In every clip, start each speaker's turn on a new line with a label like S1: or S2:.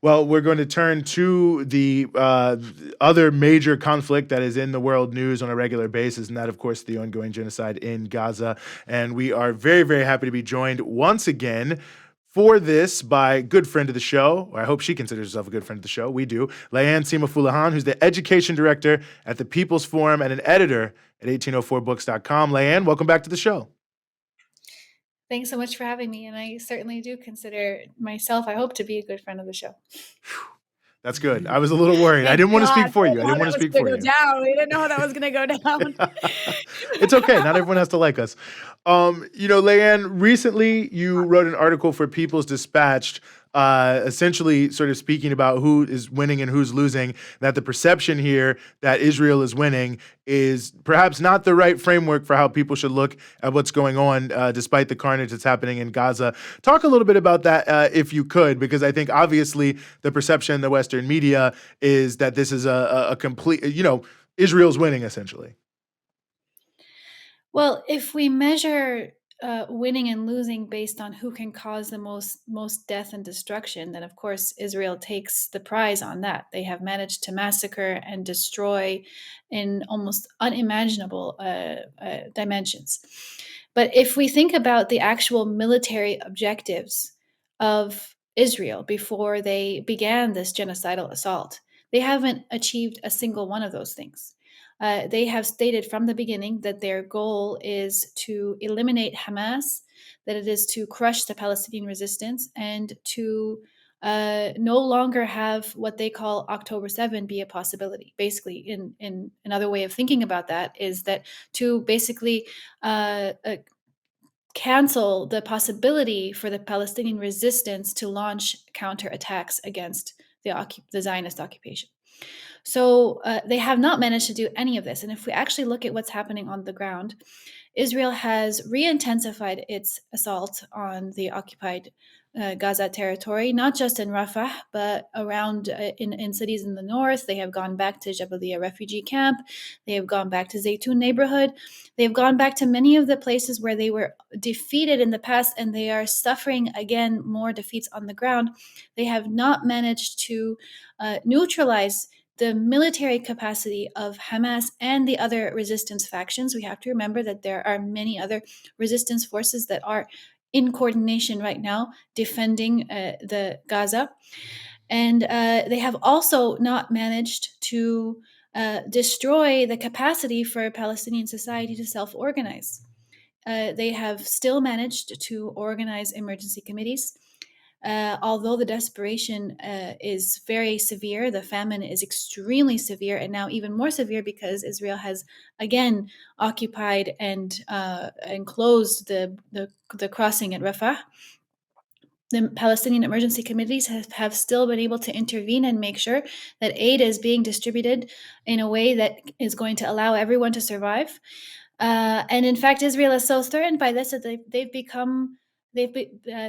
S1: Well, we're going to turn to the other major conflict that is in the world news on a regular basis, and that, of course, the ongoing genocide in Gaza. And we are very, very happy to be joined once again for this by a good friend of the show, or I hope she considers herself a good friend of the show. We do. Layan Sima Fuleihan, who's the education director at the People's Forum and an editor at 1804books.com. Layan, welcome back to the show.
S2: Thanks so much for having me. And I certainly do consider myself, I hope, to be a good friend of the show.
S1: That's good. I was a little worried. I
S2: Thank
S1: didn't want to
S2: God.
S1: speak
S2: I
S1: for
S2: didn't
S1: you. I
S2: know how
S1: didn't want
S2: that
S1: to
S2: was
S1: speak
S2: going
S1: for
S2: to go
S1: you.
S2: down. We didn't know how that was going to go down.
S1: It's okay. Not everyone has to like us. Layan, recently you wrote an article for People's Dispatched, essentially sort of speaking about who is winning and who's losing, that the perception here that Israel is winning is perhaps not the right framework for how people should look at what's going on, despite the carnage that's happening in Gaza. Talk a little bit about that, if you could, because I think obviously the perception in the Western media is that this is a complete, Israel's winning essentially.
S2: Well, if we measure winning and losing based on who can cause the most death and destruction, then of course Israel takes the prize on that. They have managed to massacre and destroy in almost unimaginable dimensions. But if we think about the actual military objectives of Israel before they began this genocidal assault, they haven't achieved a single one of those things. They have stated from the beginning that their goal is to eliminate Hamas, that it is to crush the Palestinian resistance, and to no longer have what they call October 7 be a possibility. Basically, in another way of thinking about that is that to basically cancel the possibility for the Palestinian resistance to launch counterattacks against the Zionist occupation. So they have not managed to do any of this. And if we actually look at what's happening on the ground, Israel has re-intensified its assault on the occupied Gaza territory, not just in Rafah, but around in cities in the north. They have gone back to Jabalia refugee camp. They have gone back to Zaytun neighborhood. They have gone back to many of the places where they were defeated in the past, and they are suffering again more defeats on the ground. They have not managed to neutralize the military capacity of Hamas and the other resistance factions. We have to remember that there are many other resistance forces that are in coordination right now defending the Gaza. And they have also not managed to destroy the capacity for Palestinian society to self-organize. They have still managed to organize emergency committees. Although the desperation is very severe, the famine is extremely severe, and now even more severe because Israel has again occupied and closed the crossing at Rafah. The Palestinian emergency committees have still been able to intervene and make sure that aid is being distributed in a way that is going to allow everyone to survive. And in fact, Israel is so threatened by this that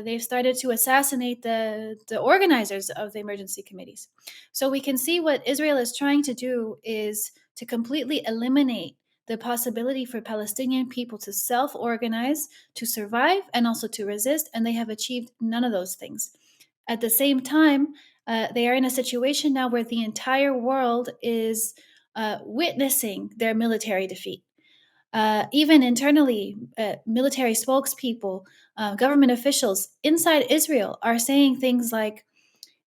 S2: they've started to assassinate the organizers of the emergency committees. So we can see what Israel is trying to do is to completely eliminate the possibility for Palestinian people to self-organize, to survive, and also to resist, and they have achieved none of those things. At the same time, they are in a situation now where the entire world is witnessing their military defeat. Even internally, military spokespeople, government officials inside Israel are saying things like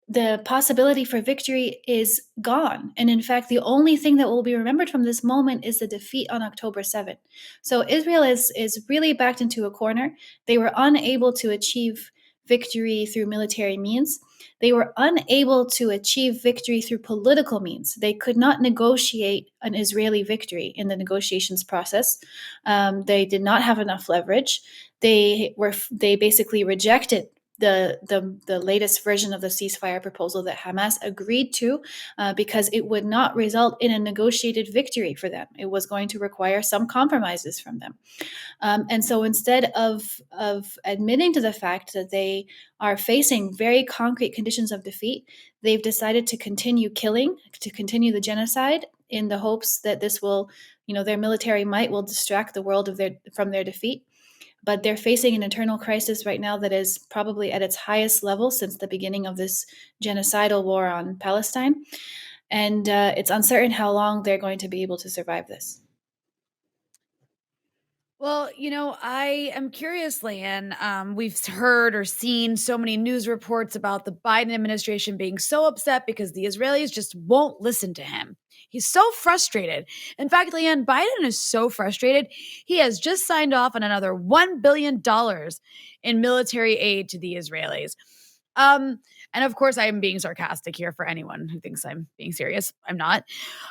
S2: the possibility for victory is gone. And in fact, the only thing that will be remembered from this moment is the defeat on October 7th. So Israel is really backed into a corner. They were unable to achieve victory through military means. They were unable to achieve victory through political means. They could not negotiate an Israeli victory in the negotiations process. They did not have enough leverage. They basically rejected the latest version of the ceasefire proposal that Hamas agreed to because it would not result in a negotiated victory for them. It was going to require some compromises from them. And so instead of admitting to the fact that they are facing very concrete conditions of defeat, they've decided to continue killing, to continue the genocide in the hopes that this will, their military might will distract the world from their defeat. but they're facing an internal crisis right now that is probably at its highest level since the beginning of this genocidal war on Palestine. And it's uncertain how long they're going to be able to survive this.
S3: Well, I am curious, Layan. We've heard or seen so many news reports about the Biden administration being so upset because the Israelis just won't listen to him. He's so frustrated. In fact, Layan, Biden is so frustrated, he has just signed off on another $1 billion in military aid to the Israelis. Um, and of course, I am being sarcastic here for anyone who thinks I'm being serious. I'm not.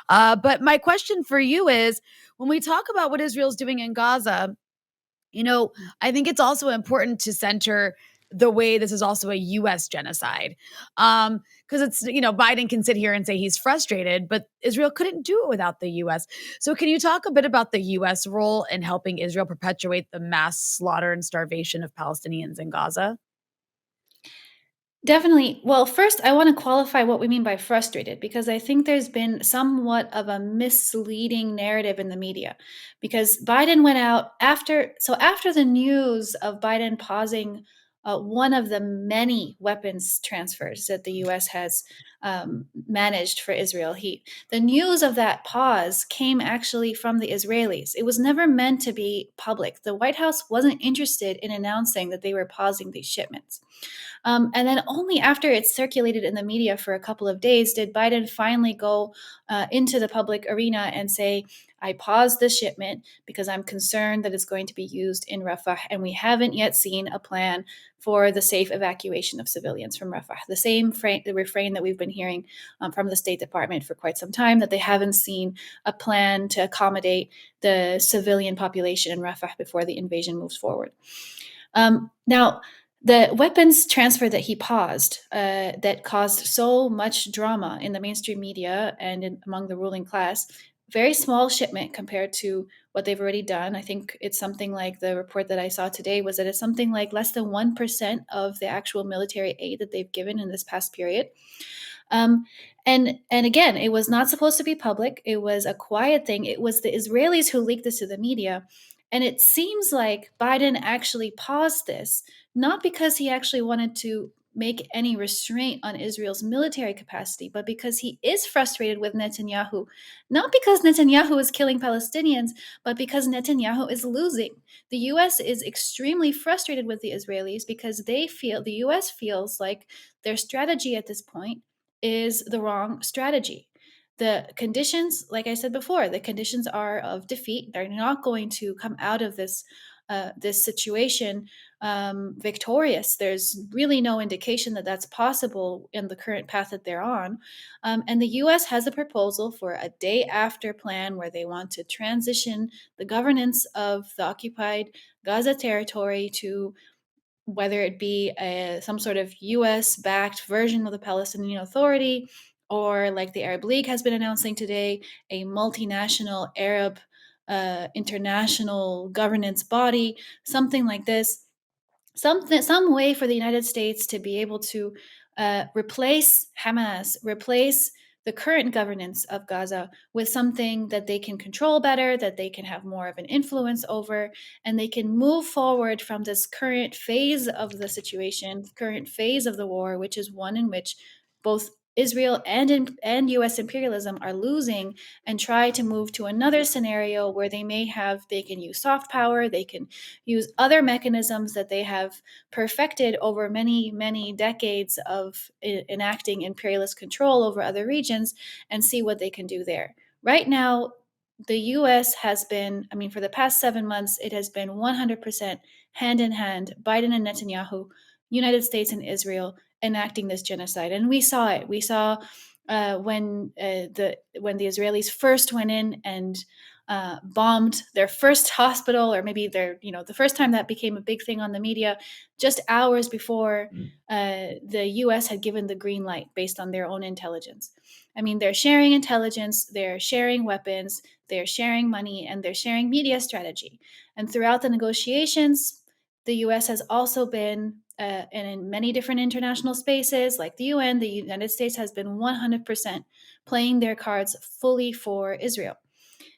S3: But my question for you is, when we talk about what Israel's doing in Gaza, you know, I think it's also important to center the way this is also a US genocide. Because Biden can sit here and say he's frustrated, but Israel couldn't do it without the US. So can you talk a bit about the US role in helping Israel perpetuate the mass slaughter and starvation of Palestinians in Gaza?
S2: Definitely. Well, first, I want to qualify what we mean by frustrated because I think there's been somewhat of a misleading narrative in the media. Because Biden went out after the news of Biden pausing one of the many weapons transfers that the U.S. has managed for Israel. The news of that pause came actually from the Israelis. It was never meant to be public. The White House wasn't interested in announcing that they were pausing these shipments. And then only after it circulated in the media for a couple of days did Biden finally go into the public arena and say, I paused the shipment because I'm concerned that it's going to be used in Rafah. And we haven't yet seen a plan for the safe evacuation of civilians from Rafah. The refrain that we've been hearing from the State Department for quite some time, that they haven't seen a plan to accommodate the civilian population in Rafah before the invasion moves forward. Now, the weapons transfer that he paused, that caused so much drama in the mainstream media and among the ruling class, very small shipment compared to what they've already done. I think it's something like, the report that I saw today was that it's something like less than 1% of the actual military aid that they've given in this past period. Um, and again, it was not supposed to be public. It was a quiet thing. It was the Israelis who leaked this to the media. And it seems like Biden actually paused this, not because he actually wanted to make any restraint on Israel's military capacity, but because he is frustrated with Netanyahu. Not because Netanyahu is killing Palestinians, but because Netanyahu is losing. The US is extremely frustrated with the Israelis because the US feels like their strategy at this point is the wrong strategy. The conditions, like I said before, the conditions are of defeat. They're not going to come out of this situation victorious. There's really no indication that that's possible in the current path that they're on. And the U.S. has a proposal for a day after plan where they want to transition the governance of the occupied Gaza territory to, whether it be some sort of US backed version of the Palestinian Authority, or like the Arab League has been announcing today, a multinational Arab international governance body, something like this, some way for the United States to be able to replace Hamas, replace the current governance of Gaza with something that they can control better, that they can have more of an influence over, and they can move forward from this current phase of the situation, current phase of the war, which is one in which both Israel and U.S. imperialism are losing, and try to move to another scenario where they can use soft power, they can use other mechanisms that they have perfected over many, many decades of enacting imperialist control over other regions, and see what they can do there. Right now, the US has been, I mean, for the past 7 months, it has been 100% hand in hand, Biden and Netanyahu, United States and Israel, enacting this genocide. And we saw it. We saw when the Israelis first went in and bombed their first hospital, or maybe the first time that became a big thing on the media, just hours before the U.S. had given the green light based on their own intelligence. I mean, they're sharing intelligence, they're sharing weapons, they're sharing money, and they're sharing media strategy. And throughout the negotiations, the U.S. has also been, and in many different international spaces like the UN, the United States has been 100% playing their cards fully for Israel.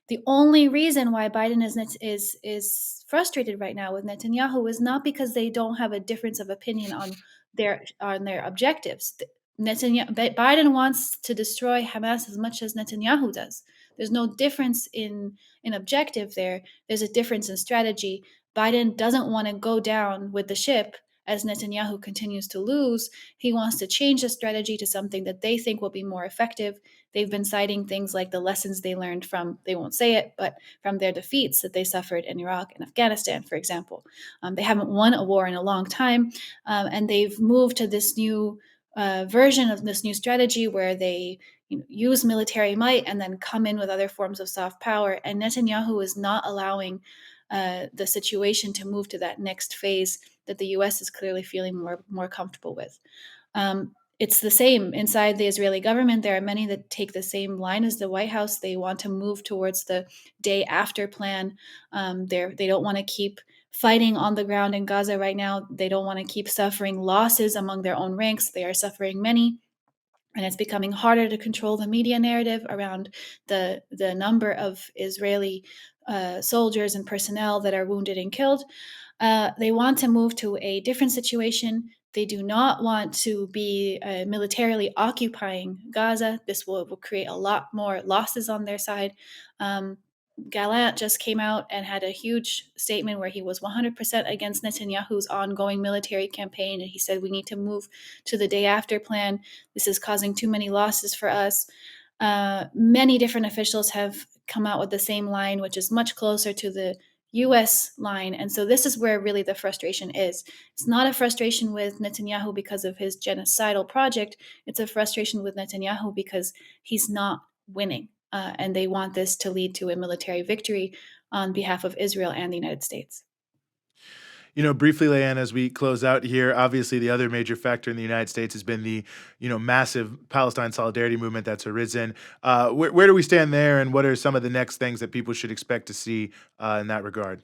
S2: The only reason why Biden is frustrated right now with Netanyahu is not because they don't have a difference of opinion on their objectives. Biden wants to destroy Hamas as much as Netanyahu does. There's no difference in objective there. There's a difference in strategy. Biden doesn't want to go down with the ship as Netanyahu continues to lose. He wants to change the strategy to something that they think will be more effective. They've been citing things like the lessons they learned from, they won't say it, but from their defeats that they suffered in Iraq and Afghanistan, for example. They haven't won a war in a long time, and they've moved to this new version of this new strategy where they use military might and then come in with other forms of soft power. And Netanyahu is not allowing the situation to move to that next phase that the U.S. is clearly feeling more comfortable with. It's the same inside the Israeli government. There are many that take the same line as the White House. They want to move towards the day after plan. They don't want to keep fighting on the ground in Gaza right now. They don't want to keep suffering losses among their own ranks. They are suffering many. And it's becoming harder to control the media narrative around the number of Israeli soldiers and personnel that are wounded and killed. They want to move to a different situation. They do not want to be militarily occupying Gaza. This will create a lot more losses on their side. Gallant just came out and had a huge statement where he was 100% against Netanyahu's ongoing military campaign. And he said, we need to move to the day after plan. This is causing too many losses for us. Many different officials have come out with the same line, which is much closer to the US line. And so this is where really the frustration is. It's not a frustration with Netanyahu because of his genocidal project. It's a frustration with Netanyahu because he's not winning. And they want this to lead to a military victory on behalf of Israel and the United States.
S1: Briefly, Leanne, as we close out here, obviously the other major factor in the United States has been the, massive Palestine solidarity movement that's arisen. Where do we stand there, and what are some of the next things that people should expect to see in that regard?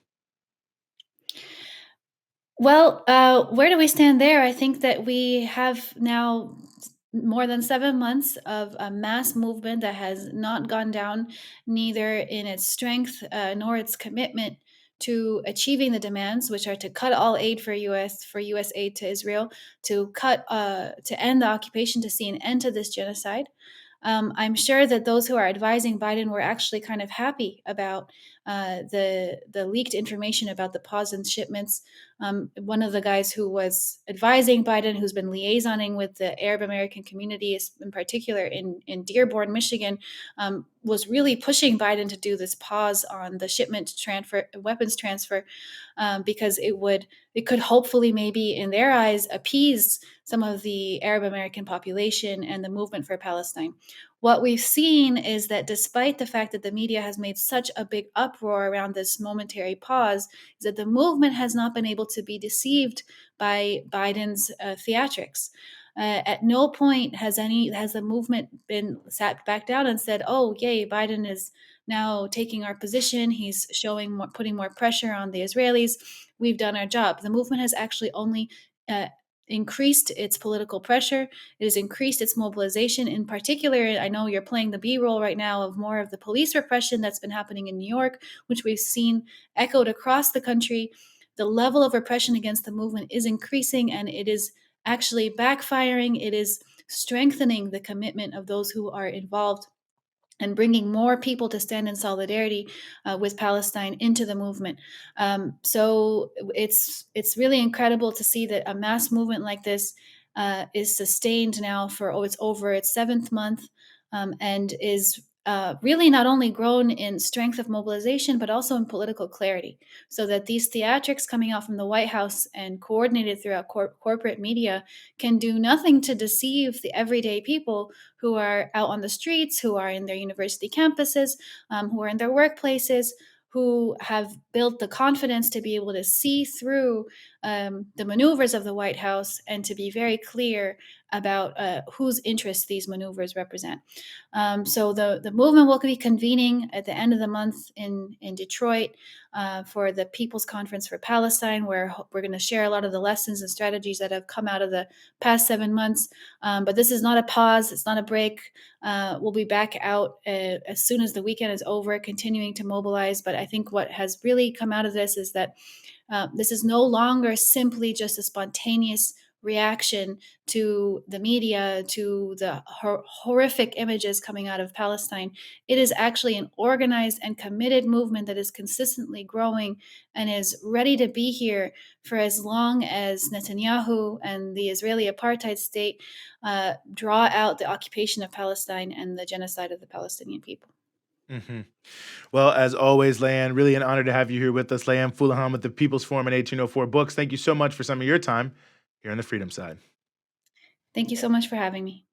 S2: Well, where do we stand there? I think that we have now more than 7 months of a mass movement that has not gone down, neither in its strength nor its commitment to achieving the demands, which are to cut all aid for U.S. aid to Israel, to end the occupation, to see an end to this genocide. I'm sure that those who are advising Biden were actually kind of happy about the leaked information about the pause in shipments. One of the guys who was advising Biden, who's been liaisoning with the Arab American community, in particular in Dearborn, Michigan, was really pushing Biden to do this pause on the weapons transfer, because it could hopefully, maybe in their eyes, appease some of the Arab American population and the movement for Palestine. What we've seen is that despite the fact that the media has made such a big uproar around this momentary pause, is that the movement has not been able to be deceived by Biden's theatrics. At no point has the movement been sat back down and said, "Oh, yay, Biden is now taking our position. He's putting more pressure on the Israelis. We've done our job." The movement has actually only uh, increased its political pressure. It has increased its mobilization. In particular, I know you're playing the B-roll right now of more of the police repression that's been happening in New York, which we've seen echoed across the country. The level of repression against the movement is increasing, and it is actually backfiring. It is strengthening the commitment of those who are involved and bringing more people to stand in solidarity with Palestine into the movement. So it's really incredible to see that a mass movement like this is sustained now for it's over its 7th month, and is really not only grown in strength of mobilization but also in political clarity. So that these theatrics coming out from the White House and coordinated throughout corporate media can do nothing to deceive the everyday people who are out on the streets, who are in their university campuses, who are in their workplaces, who have built the confidence to be able to see through the maneuvers of the White House and to be very clear about whose interests these maneuvers represent. So the movement will be convening at the end of the month in Detroit for the People's Conference for Palestine, where we're going to share a lot of the lessons and strategies that have come out of the past 7 months. But this is not a pause. It's not a break. We'll be back out as soon as the weekend is over, continuing to mobilize. But I think what has really come out of this is that this is no longer simply just a spontaneous reaction to the media, to the horrific images coming out of Palestine. It is actually an organized and committed movement that is consistently growing and is ready to be here for as long as Netanyahu and the Israeli apartheid state draw out the occupation of Palestine and the genocide of the Palestinian people.
S1: Hmm. Well, as always, Layan, really an honor to have you here with us. Layan Fuleihan with the People's Forum and 1804 Books. Thank you so much for some of your time here on the Freedom Side.
S2: Thank you so much for having me.